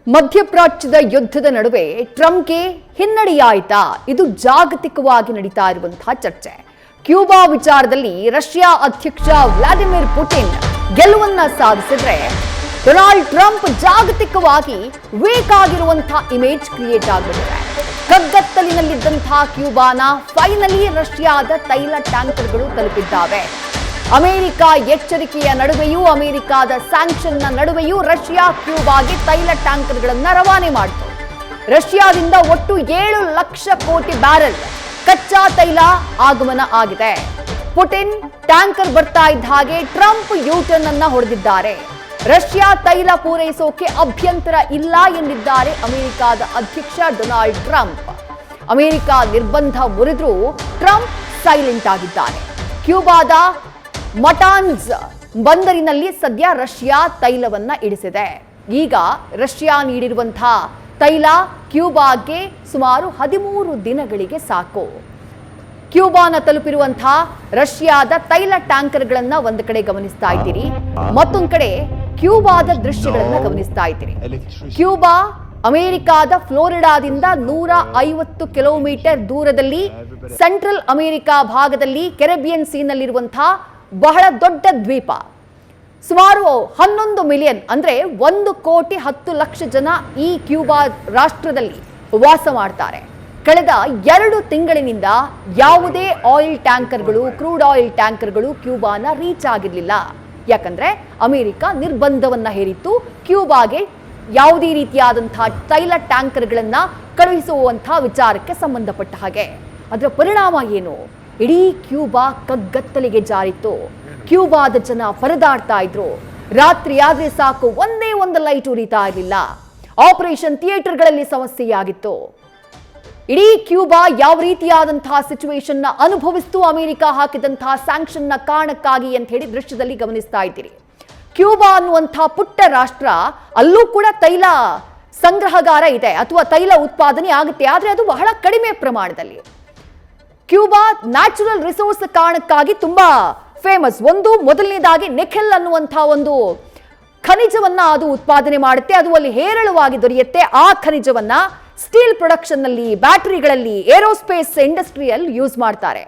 ಮಧ್ಯಪ್ರಾಚ್ಯದ ಯುದ್ಧದ ನಡುವೆ ಟ್ರಂಪ್ಗೆ ಹಿನ್ನಡೆಯಾಯಿತಾ? ಇದು ಜಾಗತಿಕವಾಗಿ ನಡೀತಾ ಇರುವಂತಹ ಚರ್ಚೆ. ಕ್ಯೂಬಾ ವಿಚಾರದಲ್ಲಿ ರಷ್ಯಾ ಅಧ್ಯಕ್ಷ ವ್ಲಾದಿಮಿರ್ ಪುಟಿನ್ ಗೆಲುವನ್ನ ಸಾಧಿಸಿದ್ರೆ ಡೊನಾಲ್ಡ್ ಟ್ರಂಪ್ ಜಾಗತಿಕವಾಗಿ ವೀಕ್ ಆಗಿರುವಂತಹ ಇಮೇಜ್ ಕ್ರಿಯೇಟ್ ಆಗಿಬಿಟ್ಟಿದೆ. ಕಗ್ಗತ್ತಲಿನಲ್ಲಿದ್ದಂತಹ ಕ್ಯೂಬಾನ ಫೈನಲಿ ರಷ್ಯಾದ ತೈಲ ಟ್ಯಾಂಕರ್ಗಳು ತಲುಪಿದ್ದಾವೆ. ಅಮೆರಿಕ ಎಚ್ಚರಿಕೆಯ ನಡುವೆಯೂ ಅಮೆರಿಕದ ಸ್ಯಾಂಕ್ಷನ್ನ ನಡುವೆಯೂ ರಷ್ಯಾ ಕ್ಯೂಬಾಗೆ ತೈಲ ಟ್ಯಾಂಕರ್ಗಳನ್ನ ರವಾನೆ ಮಾಡಿತು. ರಷ್ಯಾದಿಂದ ಒಟ್ಟು 7 ಲಕ್ಷ ಕೋಟಿ ಬ್ಯಾರೆಲ್ ಕಚ್ಚಾ ತೈಲ ಆಗಮನ ಆಗಿದೆ. ಪುಟಿನ್ ಟ್ಯಾಂಕರ್ ಬರ್ತಾ ಇದ್ದ ಹಾಗೆ ಟ್ರಂಪ್ ಯೂಟರ್ನ್ ಅನ್ನ ಹೊಡೆದಿದ್ದಾರೆ. ರಷ್ಯಾ ತೈಲ ಪೂರೈಸೋಕೆ ಅಭ್ಯಂತರ ಇಲ್ಲ ಎಂದಿದ್ದಾರೆ ಅಮೆರಿಕದ ಅಧ್ಯಕ್ಷ ಡೊನಾಲ್ಡ್ ಟ್ರಂಪ್. ಅಮೆರಿಕ ನಿರ್ಬಂಧ ಮುರಿದ್ರೂ ಟ್ರಂಪ್ ಸೈಲೆಂಟ್ ಆಗಿದ್ದಾರೆ. ಕ್ಯೂಬಾದ ಮಟಾನ್ಸ್ ಬಂದರಿನಲ್ಲಿ ಸದ್ಯ ರಷ್ಯಾ ತೈಲವನ್ನ ಇಳಿಸಿದೆ. ಈಗ ರಷ್ಯಾ ನೀಡಿರುವಂತಹ ತೈಲ ಕ್ಯೂಬಾಗೆ ಸುಮಾರು 13 ದಿನಗಳಿಗೆ ಸಾಕು. ಕ್ಯೂಬಾನ ತಲುಪಿರುವಂತಹ ರಷ್ಯಾದ ತೈಲ ಟ್ಯಾಂಕರ್ಗಳನ್ನ ಒಂದು ಕಡೆ ಗಮನಿಸ್ತಾ ಇದ್ದೀರಿ, ಮತ್ತೊಂದು ಕಡೆ ಕ್ಯೂಬಾದ ದೃಶ್ಯಗಳನ್ನ ಗಮನಿಸ್ತಾ ಇದ್ದೀರಿ. ಕ್ಯೂಬಾ ಅಮೆರಿಕಾದ ಫ್ಲೋರಿಡಾದಿಂದ 150 ಕಿಲೋಮೀಟರ್ ದೂರದಲ್ಲಿ ಸೆಂಟ್ರಲ್ ಅಮೆರಿಕಾ ಭಾಗದಲ್ಲಿ ಕೆರೆಬಿಯನ್ ಸೀನಲ್ಲಿರುವಂತಹ ಬಹಳ ದೊಡ್ಡ ದ್ವೀಪ. ಸುಮಾರು 11 ಮಿಲಿಯನ್ ಅಂದ್ರೆ 1,10,00,000 ಜನ ಈ ಕ್ಯೂಬಾ ರಾಷ್ಟ್ರದಲ್ಲಿ ವಾಸ ಮಾಡ್ತಾರೆ. ಕಳೆದ 2 ತಿಂಗಳಿನಿಂದ ಯಾವುದೇ ಆಯಿಲ್ ಟ್ಯಾಂಕರ್ಗಳು, ಕ್ರೂಡ್ ಆಯಿಲ್ ಟ್ಯಾಂಕರ್ಗಳು ಕ್ಯೂಬಾನ ರೀಚ್ ಆಗಿರಲಿಲ್ಲ. ಯಾಕಂದ್ರೆ ಅಮೆರಿಕ ನಿರ್ಬಂಧವನ್ನ ಹೇರಿತ್ತು ಕ್ಯೂಬಾಗೆ ಯಾವುದೇ ರೀತಿಯಾದಂತಹ ತೈಲ ಟ್ಯಾಂಕರ್ಗಳನ್ನ ಕಳುಹಿಸುವಂತಹ ವಿಚಾರಕ್ಕೆ ಸಂಬಂಧಪಟ್ಟ ಹಾಗೆ. ಅದರ ಪರಿಣಾಮ ಏನು? ಇಡೀ ಕ್ಯೂಬಾ ಕಗ್ಗತ್ತಲಿಗೆ ಜಾರಿತ್ತು. ಕ್ಯೂಬಾದ ಜನ ಪರದಾಡ್ತಾ ಇದ್ರು. ರಾತ್ರಿ ಆದ್ರೆ ಸಾಕು ಒಂದೇ ಒಂದು ಲೈಟ್ ಉರಿತಾ ಇರಲಿಲ್ಲ. ಆಪರೇಷನ್ ಥಿಯೇಟರ್ಗಳಲ್ಲಿ ಸಮಸ್ಯೆಯಾಗಿತ್ತು. ಇಡೀ ಕ್ಯೂಬಾ ಯಾವ ರೀತಿಯಾದಂತಹ ಸಿಚುವೇಶನ್ ನ ಅನುಭವಿಸ್ತು ಅಮೆರಿಕ ಹಾಕಿದಂತಹ ಸ್ಯಾಂಕ್ಷನ್ ನ ಕಾರಣಕ್ಕಾಗಿ ಅಂತ ಹೇಳಿ ದೃಶ್ಯದಲ್ಲಿ ಗಮನಿಸ್ತಾ ಇದ್ದೀರಿ. ಕ್ಯೂಬಾ ಅನ್ನುವಂತಹ ಪುಟ್ಟ ರಾಷ್ಟ್ರ, ಅಲ್ಲೂ ಕೂಡ ತೈಲ ಸಂಗ್ರಹಗಾರ ಇದೆ ಅಥವಾ ತೈಲ ಉತ್ಪಾದನೆ ಆಗುತ್ತೆ, ಆದ್ರೆ ಅದು ಬಹಳ ಕಡಿಮೆ ಪ್ರಮಾಣದಲ್ಲಿ. ಕ್ಯೂಬಾ ನ್ಯಾಚುರಲ್ ರಿಸೋರ್ಸ್ ಕಾರಣಕ್ಕಾಗಿ ತುಂಬಾ ಫೇಮಸ್. ಮೊದಲನೇದಾಗಿ ನಿಕೆಲ್ ಅನ್ನುವಂತಹ ಒಂದು ಖನಿಜವನ್ನ ಅದು ಉತ್ಪಾದನೆ ಮಾಡುತ್ತೆ. ಅದು ಅಲ್ಲಿ ಹೇರಳವಾಗಿ ದೊರೆಯುತ್ತೆ. ಆ ಖನಿಜವನ್ನ ಸ್ಟೀಲ್ ಪ್ರೊಡಕ್ಷನ್ ನಲ್ಲಿ, ಬ್ಯಾಟರಿಗಳಲ್ಲಿ, ಏರೋಸ್ಪೇಸ್ ಇಂಡಸ್ಟ್ರಿಯಲ್ಲಿ ಯೂಸ್ ಮಾಡ್ತಾರೆ.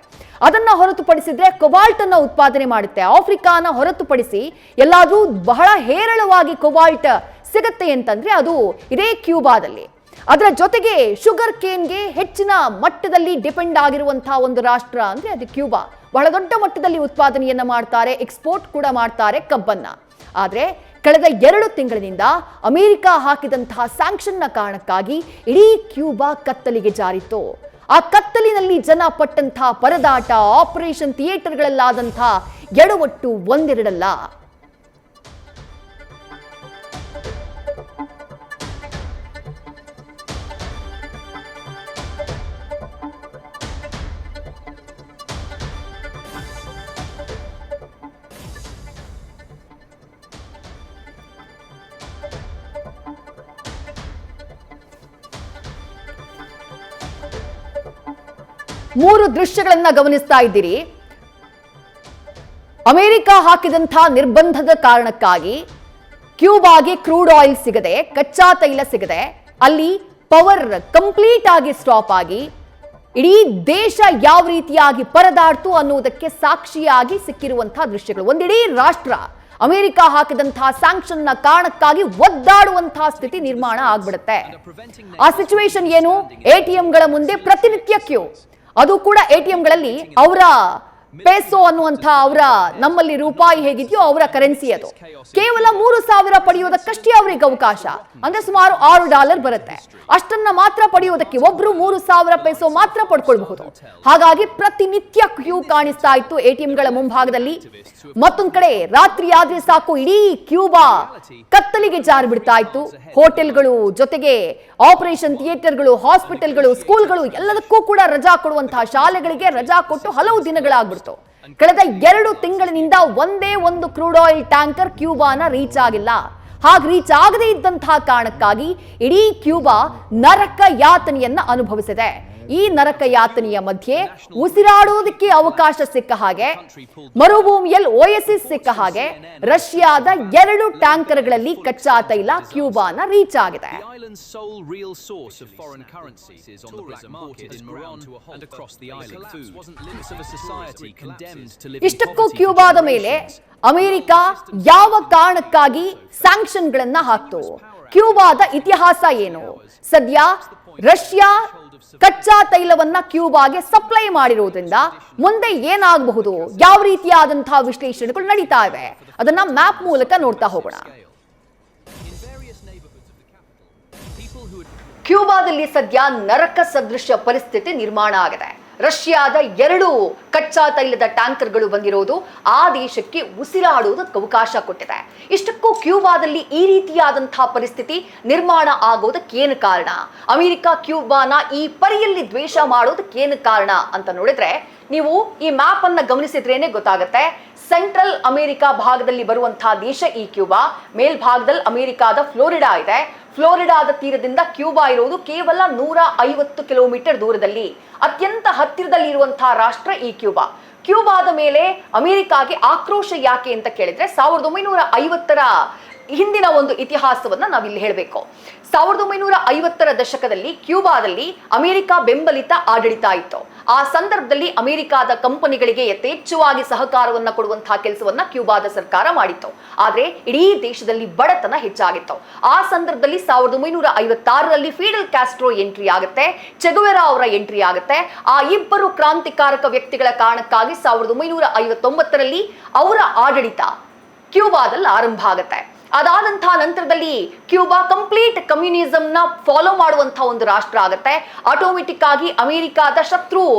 ಅದನ್ನ ಹೊರತುಪಡಿಸಿದ್ರೆ ಕೊಬಾಲ್ಟ್ ಅನ್ನ ಉತ್ಪಾದನೆ ಮಾಡುತ್ತೆ. ಆಫ್ರಿಕಾನ ಹೊರತುಪಡಿಸಿ ಎಲ್ಲಾದ್ರೂ ಬಹಳ ಹೇರಳವಾಗಿ ಕೊಬಾಲ್ಟ್ ಸಿಗತ್ತೆ ಅಂತಂದ್ರೆ ಅದು ಇದೇ ಕ್ಯೂಬಾದಲ್ಲಿ. ಅದರ ಜೊತೆಗೆ ಶುಗರ್ ಕೇನ್ಗೆ ಹೆಚ್ಚಿನ ಮಟ್ಟದಲ್ಲಿ ಡಿಪೆಂಡ್ ಆಗಿರುವಂತಹ ಒಂದು ರಾಷ್ಟ್ರ ಅಂದ್ರೆ ಅದು ಕ್ಯೂಬಾ. ಬಹಳ ದೊಡ್ಡ ಮಟ್ಟದಲ್ಲಿ ಉತ್ಪಾದನೆಯನ್ನ ಮಾಡ್ತಾರೆ, ಎಕ್ಸ್ಪೋರ್ಟ್ ಕೂಡ ಮಾಡ್ತಾರೆ ಕಬ್ಬನ್ನ. ಆದ್ರೆ ಕಳೆದ 2 ತಿಂಗಳಿನಿಂದ ಅಮೆರಿಕ ಹಾಕಿದಂತಹ ಸ್ಯಾಂಕ್ಷನ್ನ ಕಾರಣಕ್ಕಾಗಿ ಇಡೀ ಕ್ಯೂಬಾ ಕತ್ತಲಿಗೆ ಜಾರಿತ್ತು. ಆ ಕತ್ತಲಿನಲ್ಲಿ ಜನ ಪಟ್ಟಂತಹ ಪರದಾಟ, ಆಪರೇಷನ್ ಥಿಯೇಟರ್ಗಳಲ್ಲಾದಂತಹ ಎಡವಟ್ಟು ಒಂದೆರಡಲ್ಲ. ಮೂರು ದೃಶ್ಯಗಳನ್ನ ಗಮನಿಸ್ತಾ ಇದ್ದೀರಿ. ಅಮೆರಿಕ ಹಾಕಿದಂತಹ ನಿರ್ಬಂಧದ ಕಾರಣಕ್ಕಾಗಿ ಕ್ಯೂಬಾಗೆ ಕ್ರೂಡ್ ಆಯಿಲ್ ಸಿಗದೆ, ಕಚ್ಚಾ ತೈಲ ಸಿಗದೆ, ಅಲ್ಲಿ ಪವರ್ ಕಂಪ್ಲೀಟ್ ಆಗಿ ಸ್ಟಾಪ್ ಆಗಿ ಇಡೀ ದೇಶ ಯಾವ ರೀತಿಯಾಗಿ ಪರದಾಡ್ತು ಅನ್ನುವುದಕ್ಕೆ ಸಾಕ್ಷಿಯಾಗಿ ಸಿಕ್ಕಿರುವಂತಹ ದೃಶ್ಯಗಳು. ಒಂದಿಡೀ ರಾಷ್ಟ್ರ ಅಮೆರಿಕ ಹಾಕಿದಂತಹ ಸ್ಯಾಂಕ್ಷನ್ ನ ಕಾರಣಕ್ಕಾಗಿ ಒದ್ದಾಡುವಂತಹ ಸ್ಥಿತಿ ನಿರ್ಮಾಣ ಆಗ್ಬಿಡುತ್ತೆ. ಆ ಸಿಚುವೇಶನ್ ಏನು? ಎಟಿಎಂಗಳ ಮುಂದೆ ಪ್ರತಿನಿತ್ಯ ಕ್ಯೂ. ಅದು ಕೂಡ ಎಟಿಎಂಗಳಲ್ಲಿ ಅವರ ಪೇಸೋ ಅನ್ನುವಂಥ ಅವರ ನಮ್ಮಲ್ಲಿ ರೂಪಾಯಿ ಹೇಗಿದೆಯೋ ಅವರ ಕರೆನ್ಸಿ ಅದು. ಕೇವಲ 3,000 ಪಡೆಯೋದಕ್ಕಷ್ಟೇ ಅವರಿಗೆ ಅವಕಾಶ. ಅಂದ್ರೆ ಸುಮಾರು $6 ಬರುತ್ತೆ. ಅಷ್ಟನ್ನ ಮಾತ್ರ ಪಡೆಯೋದಕ್ಕೆ ಒಬ್ರು 3,000 ಪೇಸೋ ಮಾತ್ರ ಪಡ್ಕೊಳ್ಬಹುದು. ಹಾಗಾಗಿ ಪ್ರತಿನಿತ್ಯ ಕ್ಯೂ ಕಾಣಿಸ್ತಾ ಇತ್ತು ಎಟಿಎಂಗಳ ಮುಂಭಾಗದಲ್ಲಿ. ಮತ್ತೊಂದ್ ಕಡೆ ರಾತ್ರಿ ಆದ್ರೆ ಸಾಕು ಇಡೀ ಕ್ಯೂಬಾ ಕತ್ತಲಿಗೆ ಜಾರಿ ಬಿಡ್ತಾ ಇತ್ತು. ಹೋಟೆಲ್ಗಳು, ಜೊತೆಗೆ ಆಪರೇಷನ್ ಥಿಯೇಟರ್ಗಳು, ಹಾಸ್ಪಿಟಲ್ಗಳು, ಸ್ಕೂಲ್ಗಳು ಎಲ್ಲದಕ್ಕೂ ಕೂಡ ರಜಾ ಕೊಡುವಂತಹ ಶಾಲೆಗಳಿಗೆ ರಜಾ ಕೊಟ್ಟು ಹಲವು ದಿನಗಳಾಗ್ಬಿಡ್ತು. ಕಳೆದ 2 ತಿಂಗಳಿನಿಂದ ಒಂದೇ ಒಂದು ಕ್ರೂಡ್ ಆಯಿಲ್ ಟ್ಯಾಂಕರ್ ಕ್ಯೂಬಾನ ರೀಚ್ ಆಗಿಲ್ಲ. ಹಾಗೆ ರೀಚ್ ಆಗದೇ ಇದ್ದಂತಹ ಕಾರಣಕ್ಕಾಗಿ ಇಡೀ ಕ್ಯೂಬಾ ನರಕ ಯಾತನೆಯನ್ನ ಅನುಭವಿಸಿದೆ. ಈ ನರಕ ಯಾತನೆಯ ಮಧ್ಯೆ ಉಸಿರಾಡೋದಕ್ಕೆ ಅವಕಾಶ ಸಿಕ್ಕ ಹಾಗೆ, ಮರುಭೂಮಿಯಲ್ಲಿ ಓಯಸಿಸ್ ಸಿಕ್ಕ ಹಾಗೆ ರಷ್ಯಾದ 2 ಟ್ಯಾಂಕರ್ಗಳಲ್ಲಿ ಕಚ್ಚಾ ತೈಲ ಕ್ಯೂಬಾನ ರೀಚ್ ಆಗಿದೆ. ಇಷ್ಟಕ್ಕೂ ಕ್ಯೂಬಾದ ಮೇಲೆ ಅಮೆರಿಕ ಯಾವ ಕಾರಣಕ್ಕಾಗಿ ಸ್ಯಾಂಕ್ಷನ್ಗಳನ್ನ ಹಾಕ್ತು? ಕ್ಯೂಬಾದ ಇತಿಹಾಸ ಏನು? ಸದ್ಯ ರಷ್ಯಾ ಕಚ್ಚಾ ತೈಲವನ್ನ ಕ್ಯೂಬಾಗೆ ಸಪ್ಲೈ ಮಾಡಿರುವುದರಿಂದ ಮುಂದೆ ಏನಾಗಬಹುದು, ಯಾವ ರೀತಿಯಾದಂತಹ ವಿಶ್ಲೇಷಣೆಗಳು ನಡೀತಾ ಇವೆ, ಅದನ್ನ ಮ್ಯಾಪ್ ಮೂಲಕ ನೋಡ್ತಾ ಹೋಗೋಣ. ಕ್ಯೂಬಾದಲ್ಲಿ ಸದ್ಯ ನರಕ ಸದೃಶ ಪರಿಸ್ಥಿತಿ ನಿರ್ಮಾಣ ಆಗಿದೆ. ರಷ್ಯಾದ 2 ಕಚ್ಚಾ ತೈಲದ ಟ್ಯಾಂಕರ್ಗಳು ಬಂದಿರೋದು ಆ ದೇಶಕ್ಕೆ ಉಸಿರಾಡುವುದಕ್ಕೆ ಅವಕಾಶ ಕೊಟ್ಟಿದೆ. ಇಷ್ಟಕ್ಕೂ ಕ್ಯೂಬಾದಲ್ಲಿ ಈ ರೀತಿಯಾದಂತಹ ಪರಿಸ್ಥಿತಿ ನಿರ್ಮಾಣ ಆಗೋದಕ್ಕೇನು ಕಾರಣ? ಅಮೆರಿಕ ಕ್ಯೂಬಾನ ಈ ಪರಿಯಲ್ಲಿ ದ್ವೇಷ ಮಾಡೋದಕ್ಕೇನು ಕಾರಣ ಅಂತ ನೋಡಿದ್ರೆ, ನೀವು ಈ ಮ್ಯಾಪ್ ಅನ್ನ ಗಮನಿಸಿದ್ರೇನೆ ಗೊತ್ತಾಗುತ್ತೆ. ಸೆಂಟ್ರಲ್ ಅಮೆರಿಕಾ ಭಾಗದಲ್ಲಿ ಬರುವಂತಹ ದೇಶ ಈ ಕ್ಯೂಬಾ. ಮೇಲ್ಭಾಗದಲ್ಲಿ ಅಮೆರಿಕಾದ ಫ್ಲೋರಿಡಾ ಇದೆ. ಫ್ಲೋರಿಡಾದ ತೀರದಿಂದ ಕ್ಯೂಬಾ ಇರುವುದು ಕೇವಲ 150 ಕಿಲೋಮೀಟರ್ ದೂರದಲ್ಲಿ. ಅತ್ಯಂತ ಹತ್ತಿರದಲ್ಲಿ ಇರುವಂತಹ ರಾಷ್ಟ್ರ ಈ ಕ್ಯೂಬಾ. ಕ್ಯೂಬಾದ ಮೇಲೆ ಅಮೆರಿಕಾಗೆ ಆಕ್ರೋಶ ಯಾಕೆ ಅಂತ ಕೇಳಿದ್ರೆ, 1950ರ ಹಿಂದಿನ ಒಂದು ಇತಿಹಾಸವನ್ನ ನಾವಿಲ್ಲಿ ಹೇಳಬೇಕು. 1950ರ ದಶಕದಲ್ಲಿ ಕ್ಯೂಬಾದಲ್ಲಿ ಅಮೆರಿಕ ಬೆಂಬಲಿತ ಆಡಳಿತ ಇತ್ತು. ಆ ಸಂದರ್ಭದಲ್ಲಿ ಅಮೆರಿಕಾದ ಕಂಪನಿಗಳಿಗೆ ಯಥೇಚ್ಛವಾಗಿ ಸಹಕಾರವನ್ನ ಕೊಡುವಂತಹ ಕೆಲಸವನ್ನ ಕ್ಯೂಬಾದ ಸರ್ಕಾರ ಮಾಡಿತ್ತು. ಆದ್ರೆ ಇಡೀ ದೇಶದಲ್ಲಿ ಬಡತನ ಹೆಚ್ಚಾಗಿತ್ತು. ಆ ಸಂದರ್ಭದಲ್ಲಿ 1956ರಲ್ಲಿ ಫಿಡೆಲ್ ಕ್ಯಾಸ್ಟ್ರೋ ಎಂಟ್ರಿ ಆಗುತ್ತೆ, ಚೆಗುವೆರಾ ಅವರ ಎಂಟ್ರಿ ಆಗುತ್ತೆ. ಆ ಇಬ್ಬರು ಕ್ರಾಂತಿಕಾರಕ ವ್ಯಕ್ತಿಗಳ ಕಾರಣಕ್ಕಾಗಿ 1959ರಲ್ಲಿ ಅವರ ಆಡಳಿತ ಕ್ಯೂಬಾದಲ್ಲಿ ಆರಂಭ ಆಗುತ್ತೆ. ಅದಾದಂತಹ ನಂತರದಲ್ಲಿ ಕ್ಯೂಬಾ ಕಂಪ್ಲೀಟ್ ಕಮ್ಯುನಿಸಂನ ಫಾಲೋ ಮಾಡುವಂತಹ ಒಂದು ರಾಷ್ಟ್ರ ಆಗುತ್ತೆ. ಆಟೋಮೆಟಿಕ್ ಆಗಿ ಅಮೆರಿಕಾದ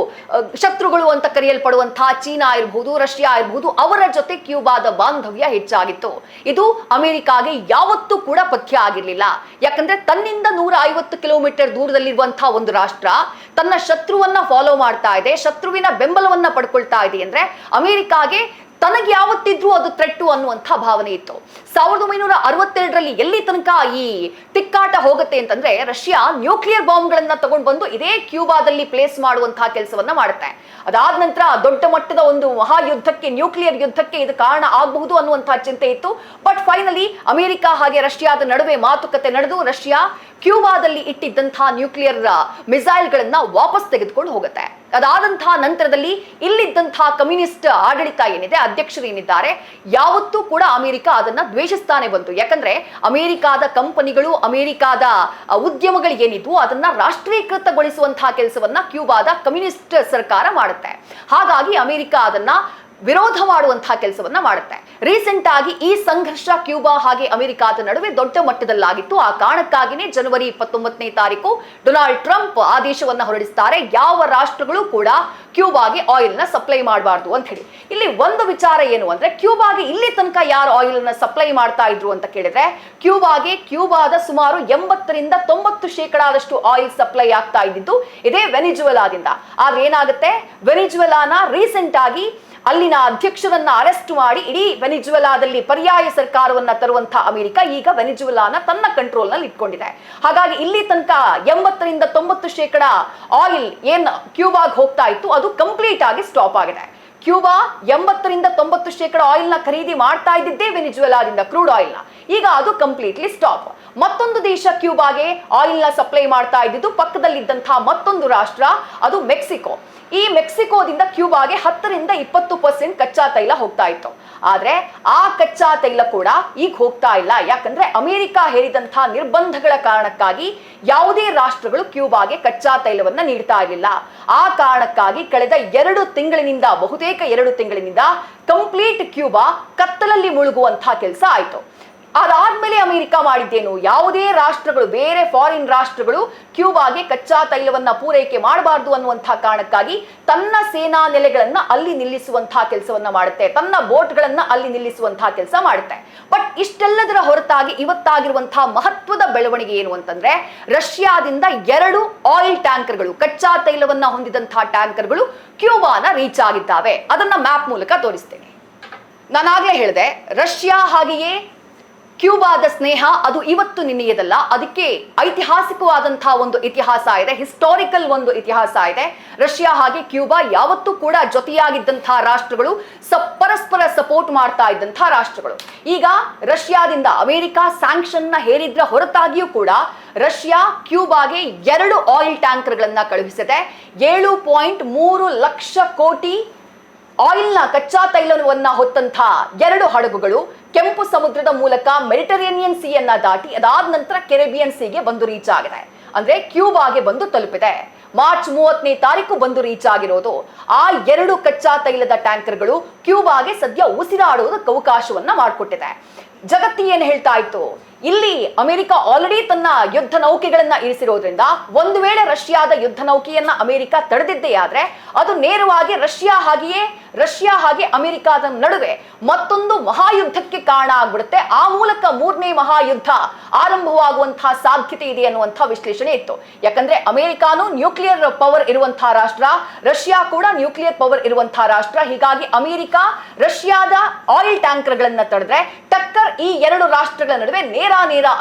ಶತ್ರುಗಳು ಅಂತ ಕರೆಯಲ್ಪಡುವಂತಹ ಚೀನಾ ಇರಬಹುದು, ರಷ್ಯಾ ಇರಬಹುದು, ಅವರ ಜೊತೆ ಕ್ಯೂಬಾದ ಬಾಂಧವ್ಯ ಹೆಚ್ಚಾಗಿತ್ತು. ಇದು ಅಮೆರಿಕಾಗೆ ಯಾವತ್ತೂ ಕೂಡ ಪಥ್ಯ ಆಗಿರ್ಲಿಲ್ಲ. ಯಾಕಂದ್ರೆ ತನ್ನಿಂದ 150 ಕಿಲೋಮೀಟರ್ ದೂರದಲ್ಲಿರುವಂತಹ ಒಂದು ರಾಷ್ಟ್ರ ತನ್ನ ಶತ್ರುವನ್ನ ಫಾಲೋ ಮಾಡ್ತಾ ಇದೆ, ಶತ್ರುವಿನ ಬೆಂಬಲವನ್ನ ಪಡ್ಕೊಳ್ತಾ ಇದೆ ಅಂದ್ರೆ ಅಮೆರಿಕಾಗೆ ತನಗೆ ಯಾವತ್ತಿದ್ರೂ ಅದು ಥ್ರೆಟ್ಟು ಅನ್ನುವಂಥ ಭಾವನೆ ಇತ್ತು. 1962ರಲ್ಲಿ ಎಲ್ಲಿ ತನಕ ಈ ತಿಕ್ಕಾಟ ಹೋಗುತ್ತೆ ಅಂತಂದ್ರೆ, ರಷ್ಯಾ ನ್ಯೂಕ್ಲಿಯರ್ ಬಾಂಬ್ಗಳನ್ನ ತಗೊಂಡು ಬಂದು ಇದೇ ಕ್ಯೂಬಾದಲ್ಲಿ ಪ್ಲೇಸ್ ಮಾಡುವಂತಹ ಕೆಲಸವನ್ನ ಮಾಡುತ್ತೆ. ಅದಾದ ನಂತರ ದೊಡ್ಡ ಮಟ್ಟದ ಒಂದು ಮಹಾಯುದ್ಧಕ್ಕೆ, ನ್ಯೂಕ್ಲಿಯರ್ ಯುದ್ಧಕ್ಕೆ ಇದು ಕಾರಣ ಆಗಬಹುದು ಅನ್ನುವಂತಹ ಚಿಂತೆ ಇತ್ತು. ಬಟ್ ಫೈನಲಿ ಅಮೆರಿಕ ಹಾಗೆ ರಷ್ಯಾದ ನಡುವೆ ಮಾತುಕತೆ ನಡೆದು ರಷ್ಯಾ ಕ್ಯೂಬಾದಲ್ಲಿ ಇಟ್ಟಿದ್ದಂತಹ ನ್ಯೂಕ್ಲಿಯರ್ ಮಿಸೈಲ್ಗಳನ್ನ ವಾಪಸ್ ತೆಗೆದುಕೊಂಡು ಹೋಗುತ್ತೆ. ಅದಾದಂತಹ ನಂತರದಲ್ಲಿ ಇಲ್ಲಿದ್ದಂತಹ ಕಮ್ಯುನಿಸ್ಟ್ ಆಡಳಿತ ಏನಿದೆ, ಅಧ್ಯಕ್ಷರು ಏನಿದ್ದಾರೆ, ಯಾವತ್ತೂ ಕೂಡ ಅಮೆರಿಕ ಅದನ್ನ ದ್ವೇಷಿಸ್ತಾನೆ ಬಂತು. ಯಾಕಂದ್ರೆ ಅಮೆರಿಕಾದ ಕಂಪನಿಗಳು, ಅಮೆರಿಕಾದ ಉದ್ಯಮಗಳು ಏನಿದ್ವು ಅದನ್ನ ರಾಷ್ಟ್ರೀಕೃತಗೊಳಿಸುವಂತಹ ಕೆಲಸವನ್ನ ಕ್ಯೂಬಾದ ಕಮ್ಯುನಿಸ್ಟ್ ಸರ್ಕಾರ ಮಾಡುತ್ತೆ. ಹಾಗಾಗಿ ಅಮೆರಿಕ ಅದನ್ನ ವಿರೋಧ ಮಾಡುವಂತಹ ಕೆಲಸವನ್ನ ಮಾಡುತ್ತೆ. ರೀಸೆಂಟ್ ಆಗಿ ಈ ಸಂಘರ್ಷ ಕ್ಯೂಬಾ ಹಾಗೆ ಅಮೆರಿಕಾದ ನಡುವೆ ದೊಡ್ಡ ಮಟ್ಟದಲ್ಲಾಗಿತ್ತು. ಆ ಕಾರಣಕ್ಕಾಗಿನೇ ಜನವರಿ 29ನೇ ತಾರೀಕು ಡೊನಾಲ್ಡ್ ಟ್ರಂಪ್ ಆದೇಶವನ್ನ ಹೊರಡಿಸ್ತಾರೆ, ಯಾವ ರಾಷ್ಟ್ರಗಳು ಕೂಡ ಕ್ಯೂಬಾಗೆ ಆಯಿಲ್ ನ ಸಪ್ಲೈ ಮಾಡಬಾರ್ದು ಅಂತ ಹೇಳಿ. ಇಲ್ಲಿ ಒಂದು ವಿಚಾರ ಏನು ಅಂದ್ರೆ, ಕ್ಯೂಬಾಗೆ ಇಲ್ಲಿ ತನಕ ಯಾರು ಆಯಿಲ್ ನ ಸಪ್ಲೈ ಮಾಡ್ತಾ ಇದ್ರು ಅಂತ ಕೇಳಿದ್ರೆ, ಕ್ಯೂಬಾದ ಸುಮಾರು 80ರಿಂದ 90% ಆಯಿಲ್ ಸಪ್ಲೈ ಆಗ್ತಾ ಇದ್ದಿದ್ದು ಇದೇ ವೆನಿಜುವೆಲಾದಿಂದ. ಆದ್ರೆ ಏನಾಗುತ್ತೆ, ವೆನಿಜುವೆಲಾನ ರೀಸೆಂಟ್ ಆಗಿ ಅಲ್ಲಿನ ಅಧ್ಯಕ್ಷರನ್ನ ಅರೆಸ್ಟ್ ಮಾಡಿ ಇಡೀ ವೆನಿಜುವೆಲಾದಲ್ಲಿ ಪರ್ಯಾಯ ಸರ್ಕಾರವನ್ನ ತರುವಂತಹ ಅಮೆರಿಕ ಈಗ ವೆನಿಜುವೆಲಾನ ತನ್ನ ಕಂಟ್ರೋಲ್ ನಲ್ಲಿ ಇಟ್ಕೊಂಡಿದೆ. ಹಾಗಾಗಿ ಇಲ್ಲಿ ತನಕ 80ರಿಂದ 90% ಆಯಿಲ್ ಏನ್ ಕ್ಯೂಬಾಗ್ ಹೋಗ್ತಾ ಇತ್ತು ಅದು ಕಂಪ್ಲೀಟ್ ಆಗಿ ಸ್ಟಾಪ್ ಆಗಿದೆ. ಕ್ಯೂಬಾ 80ರಿಂದ 90% ಆಯಿಲ್ ನ ಖರೀದಿ ಮಾಡ್ತಾ ಇದ್ದಿದ್ದೇ ವೆನಿಜುವೆಲಾದಿಂದ, ಕ್ರೂಡ್ ಆಯಿಲ್ ನ. ಈಗ ಅದು ಕಂಪ್ಲೀಟ್ಲಿ ಸ್ಟಾಪ್. ಮತ್ತೊಂದು ದೇಶ ಕ್ಯೂಬಾಗೆ ಆಯಿಲ್ ನ ಸಪ್ಲೈ ಮಾಡ್ತಾ ಇದ್ದಿದ್ದು ಪಕ್ಕದಲ್ಲಿದ್ದಂತಹ ಮತ್ತೊಂದು ರಾಷ್ಟ್ರ, ಅದು ಮೆಕ್ಸಿಕೋ. ಈ ಮೆಕ್ಸಿಕೋದಿಂದ ಕ್ಯೂಬಾಗೆ 10ರಿಂದ 20% ಕಚ್ಚಾ ತೈಲ ಹೋಗ್ತಾ ಇತ್ತು. ಆದ್ರೆ ಆ ಕಚ್ಚಾ ತೈಲ ಕೂಡ ಈಗ ಹೋಗ್ತಾ ಇಲ್ಲ. ಯಾಕಂದ್ರೆ ಅಮೆರಿಕ ಹೇರಿದಂತಹ ನಿರ್ಬಂಧಗಳ ಕಾರಣಕ್ಕಾಗಿ ಯಾವುದೇ ರಾಷ್ಟ್ರಗಳು ಕ್ಯೂಬಾಗೆ ಕಚ್ಚಾ ತೈಲವನ್ನ ನೀಡ್ತಾ ಇರಲಿಲ್ಲ. ಆ ಕಾರಣಕ್ಕಾಗಿ ಕಳೆದ 2 ತಿಂಗಳಿನಿಂದ, ಬಹುತೇಕ 2 ತಿಂಗಳಿನಿಂದ ಕಂಪ್ಲೀಟ್ ಕ್ಯೂಬಾ ಕತ್ತಲಲ್ಲಿ ಮುಳುಗುವಂತಹ ಕೆಲಸ ಆಯ್ತು. ಅದಾದ್ಮೇಲೆ ಅಮೆರಿಕ ಮಾಡಿದ್ದೇನು, ಯಾವುದೇ ರಾಷ್ಟ್ರಗಳು, ಬೇರೆ ಫಾರಿನ್ ರಾಷ್ಟ್ರಗಳು ಕ್ಯೂಬಾಗೆ ಕಚ್ಚಾ ತೈಲವನ್ನ ಪೂರೈಕೆ ಮಾಡಬಾರ್ದು ಅನ್ನುವಂತಹ ಕಾರಣಕ್ಕಾಗಿ ತನ್ನ ಸೇನಾ ನೆಲೆಗಳನ್ನ ಅಲ್ಲಿ ನಿಲ್ಲಿಸುವಂತಹ ಕೆಲಸವನ್ನ ಮಾಡುತ್ತೆ, ತನ್ನ ಬೋಟ್ಗಳನ್ನ ಅಲ್ಲಿ ನಿಲ್ಲಿಸುವಂತಹ ಕೆಲಸ ಮಾಡುತ್ತೆ. ಬಟ್ ಇಷ್ಟೆಲ್ಲದರ ಹೊರತಾಗಿ ಇವತ್ತಾಗಿರುವಂತಹ ಮಹತ್ವದ ಬೆಳವಣಿಗೆ ಏನು ಅಂತಂದ್ರೆ, ರಷ್ಯಾದಿಂದ 2 ಆಯಿಲ್ ಟ್ಯಾಂಕರ್ಗಳು, ಕಚ್ಚಾ ತೈಲವನ್ನ ಹೊಂದಿದಂತಹ ಟ್ಯಾಂಕರ್ಗಳು ಕ್ಯೂಬಾನ ರೀಚ್ ಆಗಿದ್ದಾವೆ. ಅದನ್ನ ಮ್ಯಾಪ್ ಮೂಲಕ ತೋರಿಸ್ತೇನೆ. ನಾನಾಗ್ಲೇ ಹೇಳಿದೆ, ರಷ್ಯಾ ಹಾಗೆಯೇ ಕ್ಯೂಬಾದ ಸ್ನೇಹ ಅದು ಇವತ್ತು ನಿನ್ನೆಯದಲ್ಲ. ಅದಕ್ಕೆ ಐತಿಹಾಸಿಕವಾದಂತಹ ಒಂದು ಇತಿಹಾಸ ಇದೆ, ಹಿಸ್ಟಾರಿಕಲ್ ಒಂದು ಇತಿಹಾಸ ಇದೆ. ರಷ್ಯಾ ಹಾಗೆ ಕ್ಯೂಬಾ ಯಾವತ್ತೂ ಕೂಡ ಜೊತೆಯಾಗಿದ್ದಂತಹ ರಾಷ್ಟ್ರಗಳು, ಪರಸ್ಪರ ಸಪೋರ್ಟ್ ಮಾಡ್ತಾ ಇದ್ದಂತಹ ರಾಷ್ಟ್ರಗಳು. ಈಗ ರಷ್ಯಾದಿಂದ ಅಮೆರಿಕ ಸ್ಯಾಂಕ್ಷನ್ ನ ಹೇರಿದ್ರ ಹೊರತಾಗಿಯೂ ಕೂಡ ರಷ್ಯಾ ಕ್ಯೂಬಾಗೆ 2 ಆಯಿಲ್ ಟ್ಯಾಂಕರ್ಗಳನ್ನ ಕಳುಹಿಸಿದೆ. 7.3 ಲಕ್ಷ ಕೋಟಿ ಆಯಿಲ್ನ ಕಚ್ಚಾ ತೈಲವನ್ನ ಹೊತ್ತಂತ 2 ಹಡಗುಗಳು ಕೆಂಪು ಸಮುದ್ರದ ಮೂಲಕ ಮೆಡಿಟರೇನಿಯನ್ ಸಿ ಅನ್ನ ದಾಟಿ ಅದಾದ ನಂತರ ಕೆರೆಬಿಯನ್ ಸಿಗೆ ಬಂದು ರೀಚ್ ಆಗಿದೆ. ಅಂದ್ರೆ ಕ್ಯೂಬಾಗೆ ಬಂದು ತಲುಪಿದೆ. ಮಾರ್ಚ್ 30ನೇ ತಾರೀಕು ಬಂದು ರೀಚ್ ಆಗಿರೋದು. ಆ 2 ಕಚ್ಚಾ ತೈಲದ ಟ್ಯಾಂಕರ್ಗಳು ಕ್ಯೂಬಾಗೆ ಸದ್ಯ ಉಸಿರಾಡುವುದಕ್ಕೆ ಅವಕಾಶವನ್ನ ಮಾಡಿಕೊಟ್ಟಿದೆ. ಜಗತ್ತಿ ಏನ್ ಹೇಳ್ತಾ ಇತ್ತು, ಇಲ್ಲಿ ಅಮೆರಿಕ ಆಲ್ರೆಡಿ ತನ್ನ ಯುದ್ಧ ನೌಕೆಗಳನ್ನ ಇರಿಸಿರೋದ್ರಿಂದ ಒಂದು ವೇಳೆ ರಷ್ಯಾದ ಯುದ್ಧ ನೌಕೆಯನ್ನ ಅಮೆರಿಕ ತಡೆದಿದ್ದೇ ಆದ್ರೆ ಅದು ನೇರವಾಗಿ ರಷ್ಯಾ ಹಾಗೆ ಅಮೆರಿಕದ ನಡುವೆ ಮತ್ತೊಂದು ಮಹಾಯುದ್ಧಕ್ಕೆ ಕಾರಣ ಆಗ್ಬಿಡುತ್ತೆ. ಆ ಮೂಲಕ 3ನೇ ಮಹಾಯುದ್ಧ ಆರಂಭವಾಗುವಂತಹ ಸಾಧ್ಯತೆ ಇದೆ ಅನ್ನುವಂತಹ ವಿಶ್ಲೇಷಣೆ ಇತ್ತು. ಯಾಕಂದ್ರೆ ಅಮೆರಿಕಾನು ನ್ಯೂಕ್ಲಿಯರ್ ಪವರ್ ಇರುವಂತಹ ರಾಷ್ಟ್ರ, ರಷ್ಯಾ ಕೂಡ ನ್ಯೂಕ್ಲಿಯರ್ ಪವರ್ ಇರುವಂತಹ ರಾಷ್ಟ್ರ. ಹೀಗಾಗಿ ಅಮೆರಿಕ ರಷ್ಯಾದ ಆಯಿಲ್ ಟ್ಯಾಂಕರ್ಗಳನ್ನ ತಡೆದ್ರೆ ಟಕ್ಕರ್ ಈ 2 ರಾಷ್ಟ್ರಗಳ ನಡುವೆ ನೇರ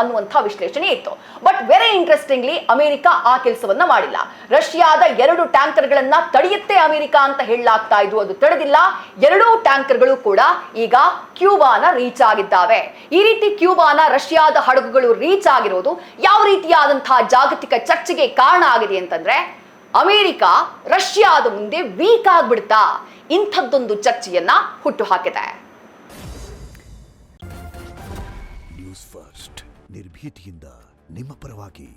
ಅನ್ನುವಂತಹ ವಿಶ್ಲೇಷಣೆ ಇತ್ತು. ಬಟ್ ವೆರಿ ಇಂಟ್ರೆಸ್ಟಿಂಗ್ಲಿ ಅಮೆರಿಕ ಆ ಕೆಲಸವನ್ನ ಮಾಡಿಲ್ಲ. ರಷ್ಯಾದ 2 ಟ್ಯಾಂಕರ್ಗಳನ್ನ ತಡೆಯುತ್ತೆ ಅಮೆರಿಕ ಅಂತ ಹೇಳಲಾಗ್ತಾ ಇದ್ದು, ಅದು ತಡೆದಿಲ್ಲ. 2 ಟ್ಯಾಂಕರ್ಗಳು ಕೂಡ ಈಗ ಕ್ಯೂಬಾನ ರೀಚ್ ಆಗಿದ್ದಾವೆ. ಈ ರೀತಿ ಕ್ಯೂಬಾನ ರಷ್ಯಾದ ಹಡಗುಗಳು ರೀಚ್ ಆಗಿರೋದು ಯಾವ ರೀತಿಯಾದಂತಹ ಜಾಗತಿಕ ಚರ್ಚೆಗೆ ಕಾರಣ ಆಗಿದೆ ಅಂತಂದ್ರೆ, ಅಮೆರಿಕ ರಷ್ಯಾದ ಮುಂದೆ ವೀಕ್ ಆಗ್ಬಿಡ್ತಾ ಇಂಥದ್ದೊಂದು ಚರ್ಚೆಯನ್ನ ಹುಟ್ಟು ಹಾಕಿದೆ. ನ್ಯೂಸ್ ಫಸ್ಟ್ ನಿರ್ಭೀತಿಯಿಂದ ನಿಮ್ಮ ಪರವಾಗಿ.